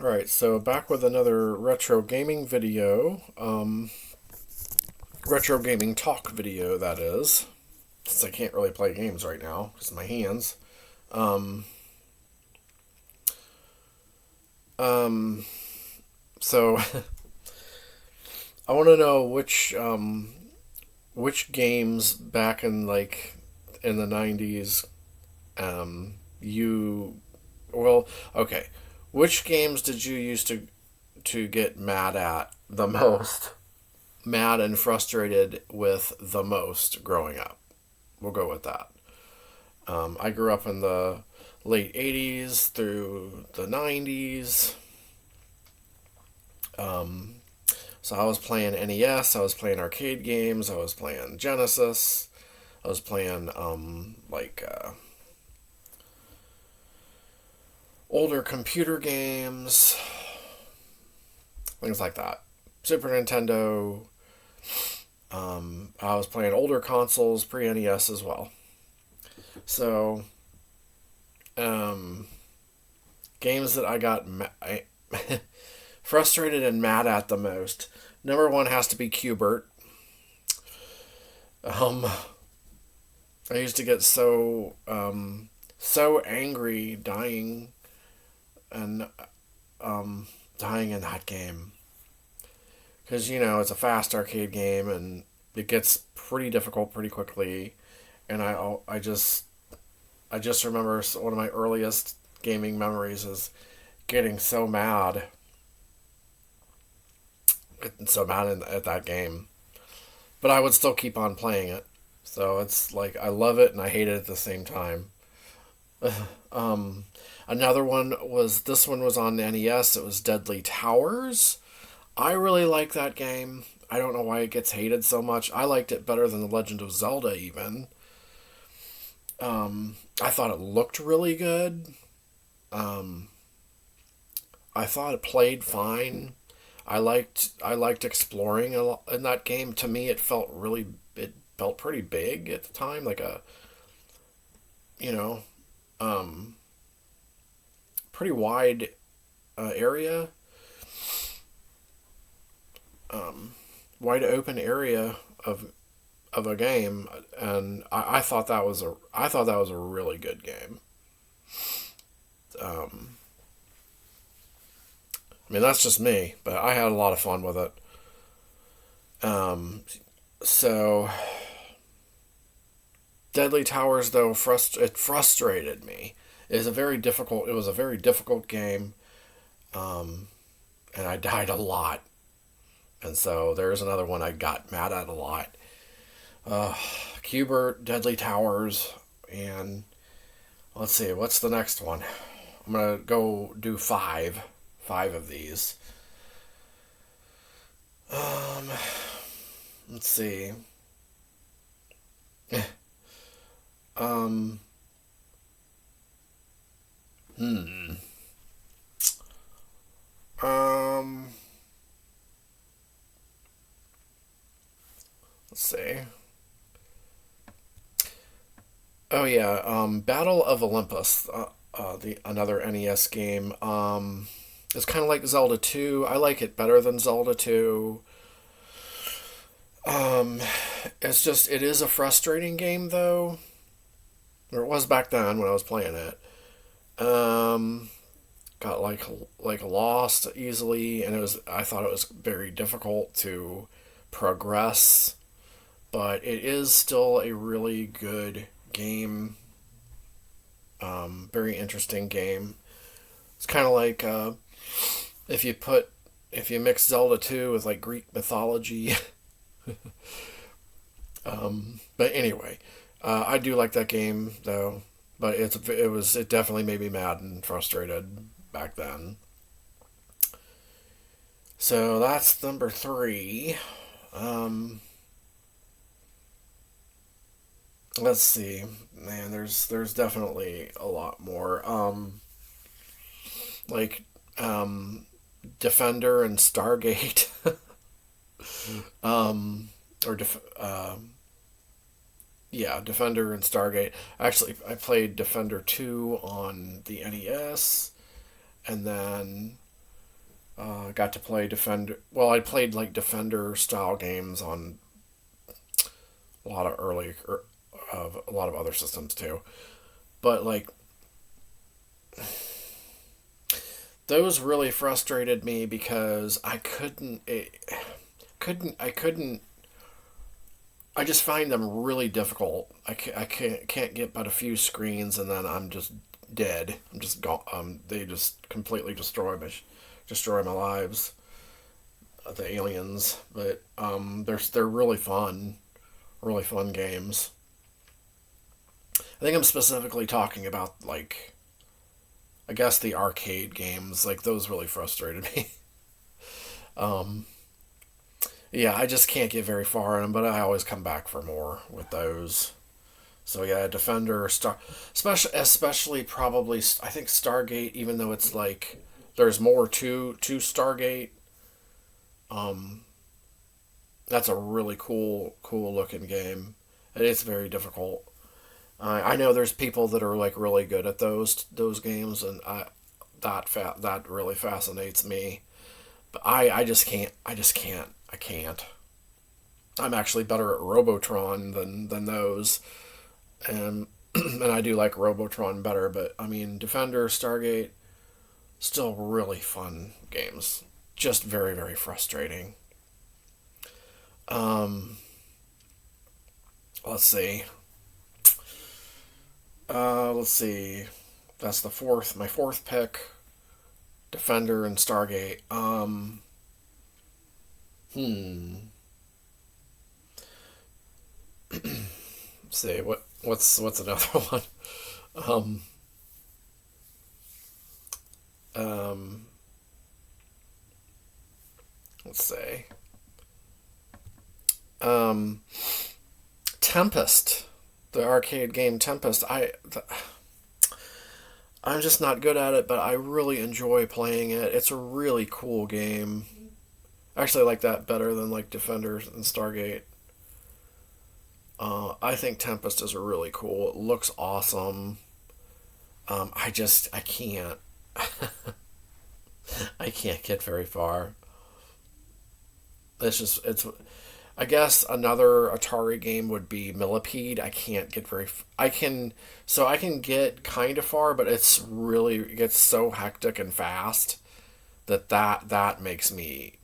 Alright, so back with another retro gaming video. Retro gaming talk video, that is. Since I can't really play games right now because of my hands. Um, um, so I want to know which games back in in the 90s you well okay, which games did you used to get mad at the most? Mad and frustrated with the most growing up. We'll go with that. I grew up in the late 80s through the 90s. Um, so I was playing NES, I was playing arcade games, I was playing Genesis, I was playing older computer games, things like that. Super Nintendo. I was playing older consoles, pre NES as well. So, um, games that I got frustrated and mad at the most. Number one has to be Cubert. Um, I used to get so angry and dying in that game because it's a fast arcade game and it gets pretty difficult pretty quickly. And I just remember one of my earliest gaming memories is getting so mad at that game, but I would still keep on playing it. So it's like I love it and I hate it at the same time. um, Another one was this one was on the NES. It was Deadly Towers. I really like that game. I don't know why it gets hated so much. I liked it better than The Legend of Zelda even. I thought it looked really good. Um, I thought it played fine. I liked exploring a lot in that game. To me, it felt pretty big at the time, like a you know um, pretty wide area, wide open area of a game, and I thought that was a really good game. Um, I mean, that's just me, but I had a lot of fun with it. Um, so Deadly Towers, though, it frustrated me. It was a very difficult game, um, and I died a lot. And so there's another one I got mad at a lot. Uh, Cubert, Deadly Towers, and let's see, what's the next one? I'm gonna go do five of these. Um, let's see. Um, hmm. Um, let's see. Oh yeah, Battle of Olympus, the another NES game. It's kind of like Zelda 2. I like it better than Zelda 2. Um, it is a frustrating game though. Or it was back then when I was playing it. Um, got like lost easily, and I thought it was very difficult to progress, but it is still a really good game. Very interesting game. It's kind of like if you put if you mix Zelda 2 with like Greek mythology. But anyway, I do like that game though. But it definitely made me mad and frustrated back then. So that's number three. Um, let's see, man. There's definitely a lot more. Like um, Defender and Stargate. um, or yeah, Defender and Stargate. Actually, I played Defender 2 on the NES, and then Got to play Defender. Well, I played like Defender style games on a lot of early, of a lot of other systems too. But like those really frustrated me because I couldn't. I just find them really difficult. I can't get but a few screens and then I'm just dead. I'm just gone. They just completely destroy my lives. The aliens, but they're really fun games. I think I'm specifically talking about like I guess the arcade games. Like those really frustrated me. um, yeah, I just can't get very far in them, but I always come back for more with those. So yeah, Defender, especially probably I think Stargate. Even though it's like there's more to Stargate. Um, that's a really cool looking game. It is very difficult. I know there's people that are like really good at those games, and that really fascinates me. But I just can't. I just can't. I can't. I'm actually better at Robotron than those, and and I do like Robotron better. But I mean, Defender, Stargate, still really fun games. Just very frustrating. Um, let's see. Let's see. That's my fourth pick. Defender and Stargate. Hmm. Let's see. What's another one? Um. Um. Let's say. Um. Tempest. The arcade game Tempest. I'm just not good at it, but I really enjoy playing it. It's a really cool game. Actually, I like that better than like Defender and Stargate. I think Tempest is really cool. It looks awesome. I can't. I can't get very far. It's. I guess another Atari game would be Millipede. I can't get very. I can. So I can get kind of far, but it gets so hectic and fast that makes me.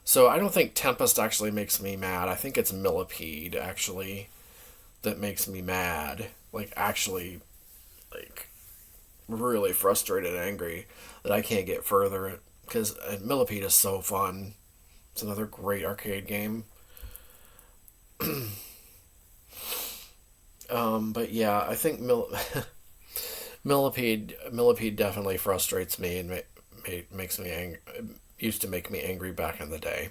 So I don't think Tempest actually makes me mad. I think it's Millipede actually that makes me mad. Like actually, like really frustrated and angry that I can't get further because Millipede is so fun. It's another great arcade game. But yeah, I think Millipede definitely frustrates me and makes me angry. Used to make me angry back in the day.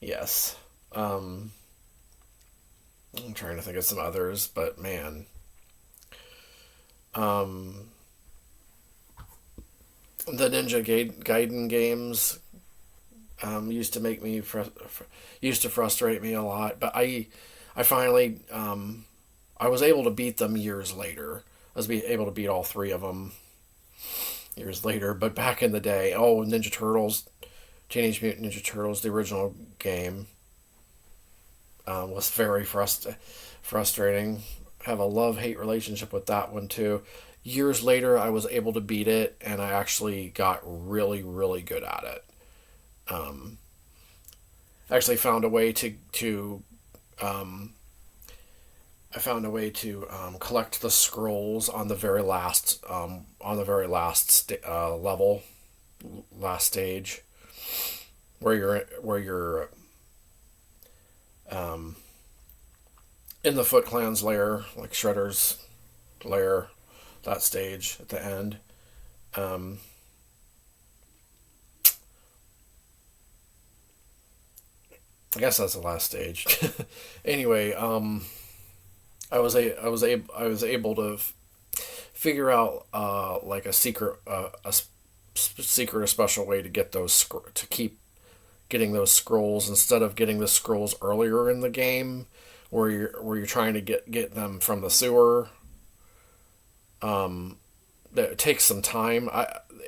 Yes. Um, I'm trying to think of some others, but man, um, the Gaiden games used to used to frustrate me a lot. But I finally I was able to beat them years later. Able to beat all three of them years later. But back in the day, oh Ninja Turtles, Teenage Mutant Ninja Turtles, the original game was very frustrating. Have a love hate relationship with that one too. Years later, I was able to beat it, and I actually got really good at it. Um, actually found a way to um, I found a way to collect the scrolls on the very level, last stage, where you're um, in the Foot Clan's lair, like Shredder's lair, that stage at the end. Um, I guess that's the last stage. Anyway, I was able to figure out like a secret secret or special way to get to keep getting those scrolls instead of getting the scrolls earlier in the game where you're trying to get them from the sewer. Um, it takes some time.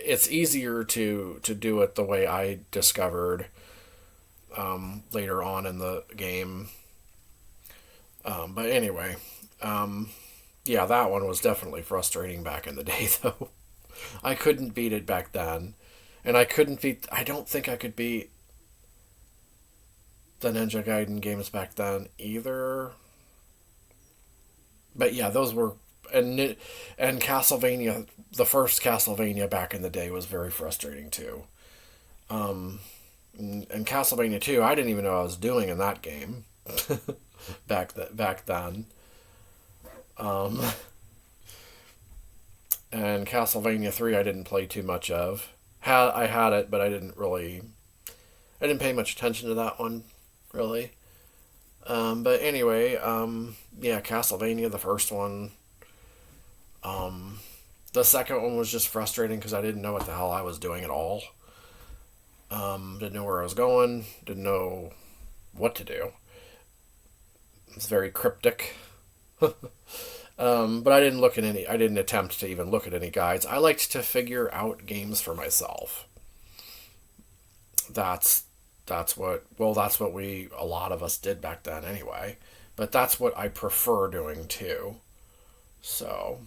It's easier to do it the way I discovered later on in the game. But anyway, yeah, that one was definitely frustrating back in the day, though. I couldn't beat it back then, and I couldn't beat. I don't think I could beat the Ninja Gaiden games back then either. But yeah, those were and Castlevania, the first Castlevania back in the day was very frustrating too. And Castlevania 2, I didn't even know what I was doing in that game back then. Um, and Castlevania 3, I didn't play too much of. I had it, but I didn't pay much attention to that one really. But anyway, yeah, Castlevania, the first one. Um, the second one was just frustrating because I didn't know what the hell I was doing at all. Didn't know where I was going. Didn't know what to do. It's very cryptic. But I didn't look at any. I didn't attempt to even look at any guides. I liked to figure out games for myself. That's that's what we a lot of us did back then anyway. But that's what I prefer doing too. So,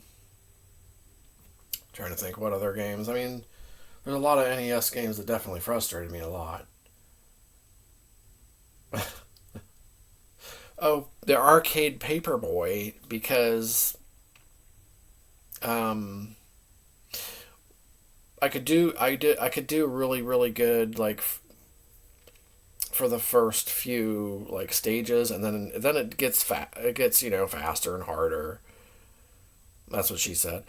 trying to think what other games. I mean, there's a lot of NES games that definitely frustrated me a lot. Oh, the arcade Paperboy, because um, I could do really really good like for the first few like stages, and then it gets faster and harder. That's what she said.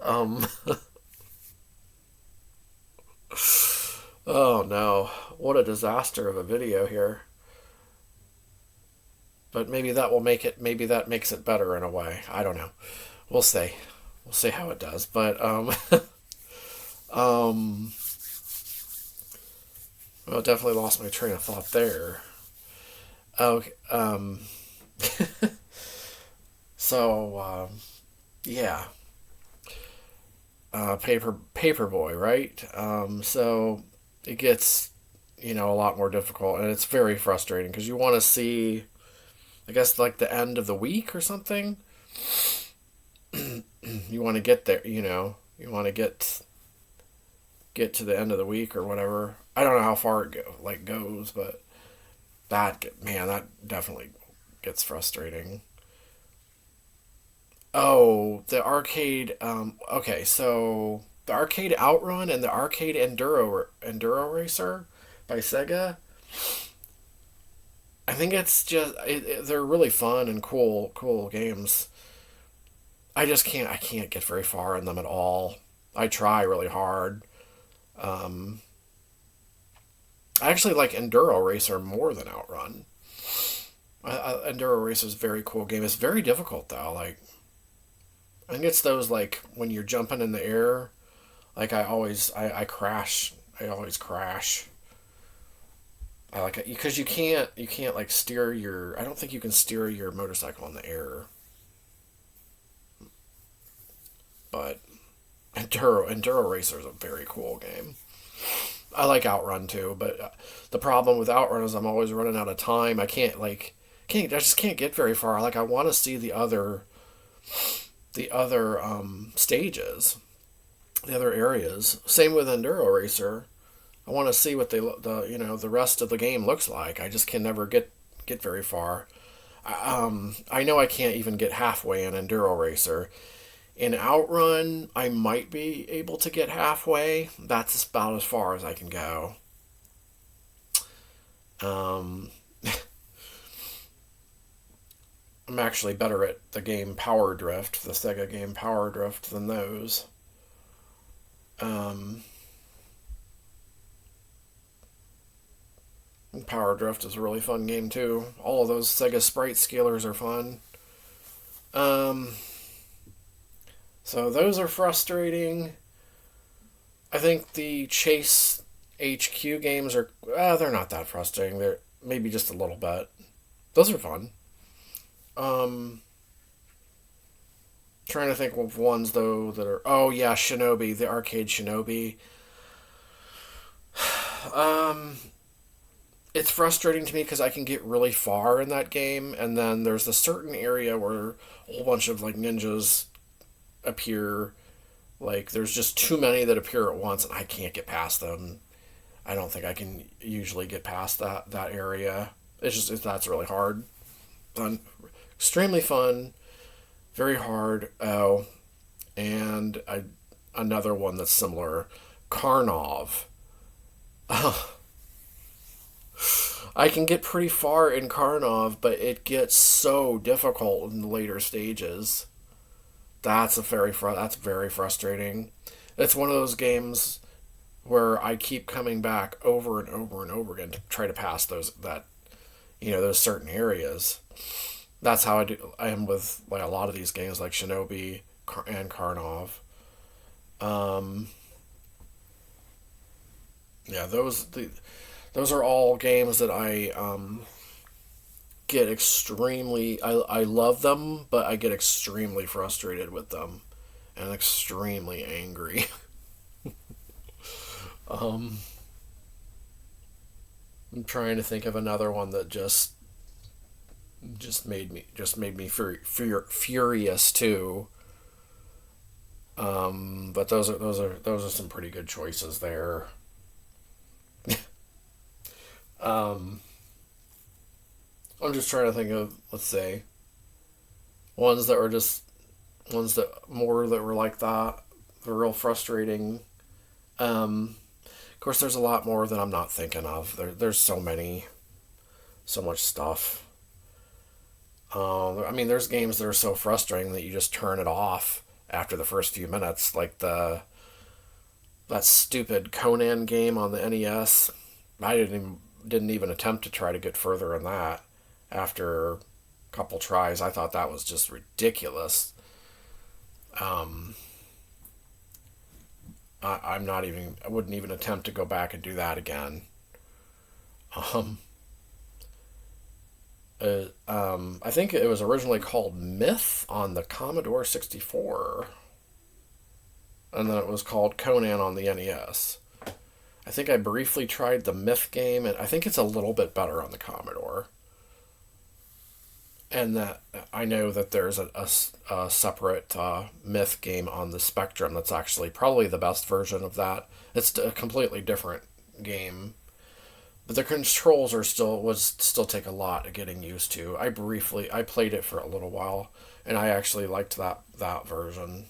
um, oh no, what a disaster of a video here. But maybe that will make it. Maybe that makes it better in a way. I don't know. We'll see. We'll see how it does. But um, well, definitely lost my train of thought there. Okay. So yeah, Paperboy, right? So it gets a lot more difficult, and it's very frustrating because you want to see, I guess, like the end of the week or something. You want to get there, you want to get to the end of the week or whatever. I don't know how far goes, but that definitely gets frustrating. Oh, the arcade. Okay, so the arcade Outrun and the arcade Enduro Racer by Sega. I think it's just they're really fun and cool games. I can't get very far in them at all. I try really hard. Um, I actually like Enduro Racer more than Outrun. Enduro Racer is a very cool game. It's very difficult though. Like I think it's those like when you're jumping in the air. Like I crash. I always crash. I like it because you can't like steer your. I don't think you can steer your motorcycle in the air. But Enduro Racer is a very cool game. I like Outrun too, but the problem with Outrun is I'm always running out of time. I just can't get very far. Like I want to see the other stages, the other areas. Same with Enduro Racer. I want to see what the rest of the game looks like. I just can never get very far. I know I can't even get halfway in Enduro Racer. In Outrun, I might be able to get halfway. That's about as far as I can go. Um, I'm actually better at the game Power Drift, the Sega game Power Drift, than those. Um, Power Drift is a really fun game too. All of those Sega sprite scalers are fun. Um, so those are frustrating. I think the Chase HQ games are they're not that frustrating. They're maybe just a little bit. Those are fun. Um, Trying to think of ones though that are. Oh yeah, Shinobi, the arcade Shinobi. Um, it's frustrating to me because I can get really far in that game, and then there's a certain area where a whole bunch of like ninjas appear. Like there's just too many that appear at once, and I can't get past them. I don't think I can usually get past that area. That's really hard. Fun, extremely fun, very hard. Oh, and another one that's similar, Karnov. I can get pretty far in Karnov, but it gets so difficult in the later stages. That's very frustrating. It's one of those games where I keep coming back over and over and over again to try to pass those certain areas. That's how I am with like a lot of these games like Shinobi and Karnov. Um, yeah, those are all games that I get extremely. I love them, but I get extremely frustrated with them and extremely angry. um, I'm trying to think of another one that just made me furious too. But those are some pretty good choices there. Um, I'm just trying to think of, let's say, ones that were just ones that were like that. They're real frustrating. Of course, there's a lot more that I'm not thinking of. There's so much stuff. I mean, there's games that are so frustrating that you just turn it off after the first few minutes, like the that stupid Conan game on the NES. I didn't even attempt to try to get further in that. After a couple tries, I thought that was just ridiculous. Um, I wouldn't even attempt to go back and do that again. Um, I think it was originally called Myth on the Commodore 64, and then it was called Conan on the NES. I think I briefly tried the Myth game, and I think it's a little bit better on the Commodore. And that I know that there's a separate Myth game on the Spectrum that's actually probably the best version of that. It's a completely different game, but the controls would still take a lot of getting used to. I played it for a little while, and I actually liked that version.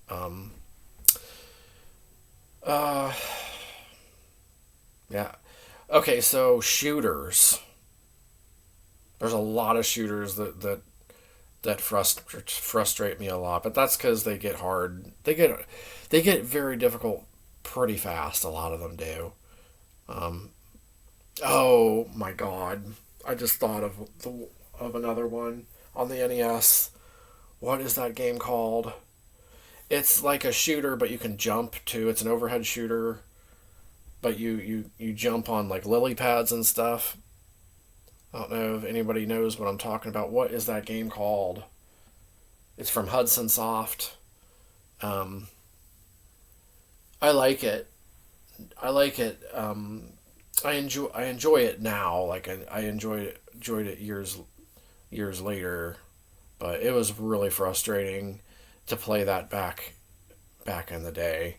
Um, uh, yeah. Okay, so shooters. There's a lot of shooters that frustrate me a lot, but that's because they get hard. They get very difficult pretty fast. A lot of them do. Um, oh my god! I just thought of another one on the NES. What is that game called? It's like a shooter, but you can jump too. It's an overhead shooter, but you jump on like lily pads and stuff. I don't know if anybody knows what I'm talking about. What is that game called? It's from Hudson Soft. Um, I like it. I like it. I enjoy it now. Like I enjoyed it years later, but it was really frustrating to play that back in the day.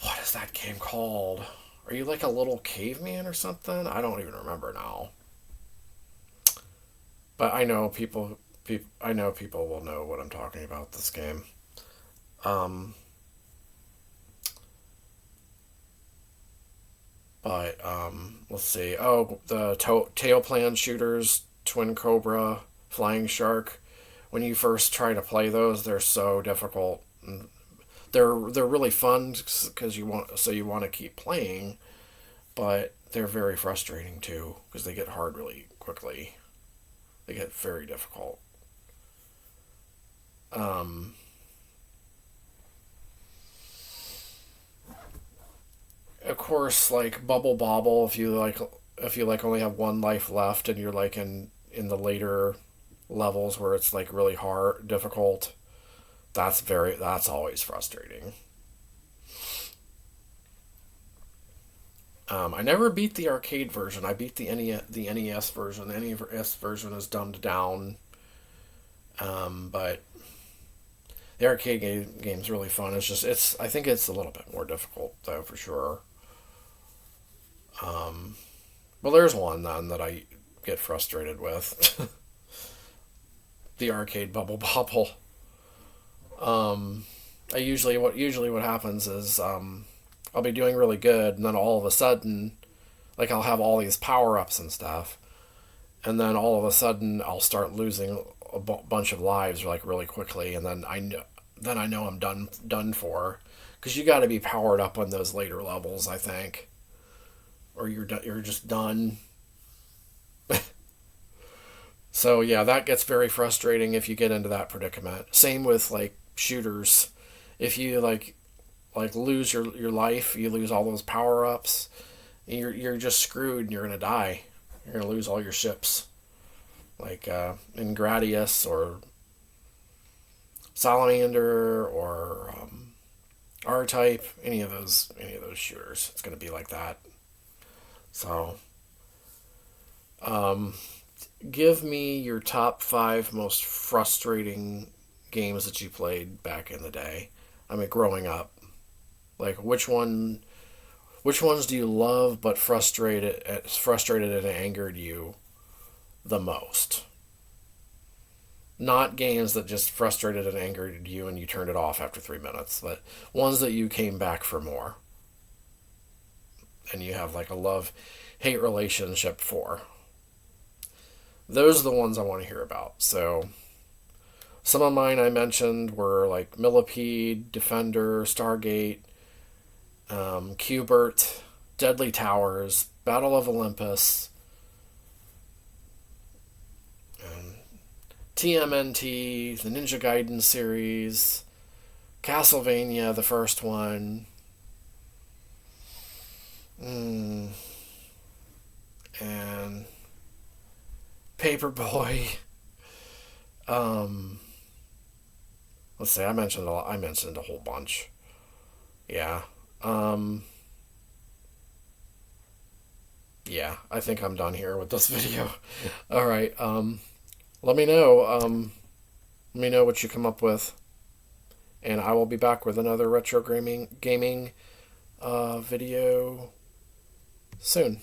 What is that game called? Are you like a little caveman or something? I don't even remember now. But I know people will know what I'm talking about. This game. Um, but let's see. Oh, the tail plan shooters, Twin Cobra, Flying Shark. When you first try to play those, they're so difficult. They're really fun because you want to keep playing, but they're very frustrating too because they get hard really quickly. They get very difficult. Um, of course, like Bubble Bobble, if you like only have one life left and you're like in the later levels where it's like really hard, difficult. That's always frustrating. I never beat the arcade version. I beat the NES version. The NES version is dumbed down, but the game's really fun. I think it's a little bit more difficult though for sure. Well, there's one then that I get frustrated with. The arcade Bubble Bobble. I usually what happens is I'll be doing really good, and then all of a sudden, like I'll have all these power ups and stuff, and then all of a sudden I'll start losing a bunch of lives like really quickly, and then I know I'm done for, because you got to be powered up on those later levels, I think, or you're just done. So yeah, that gets very frustrating if you get into that predicament. Same with like shooters. If you like lose your life, you lose all those power ups, you're just screwed and you're gonna die. You're gonna lose all your ships. Like in Gradius or Salamander or R-Type, any of those shooters, it's gonna be like that. So, give me your top five most frustrating games that you played back in the day. I mean, growing up. Like which ones do you love but frustrated and angered you the most? Not games that just frustrated and angered you and you turned it off after 3 minutes, but ones that you came back for more and you have like a love hate relationship for. Those are the ones I want to hear about. So some of mine I mentioned were like Millipede, Defender, Stargate, Qbert, Deadly Towers, Battle of Olympus, TMNT, the Ninja Gaiden series, Castlevania, the first one, and Paperboy. Let's see, I mentioned a whole bunch. Yeah. Yeah, I think I'm done here with this video. All right. Let me know. Let me know what you come up with, and I will be back with another retro gaming video soon.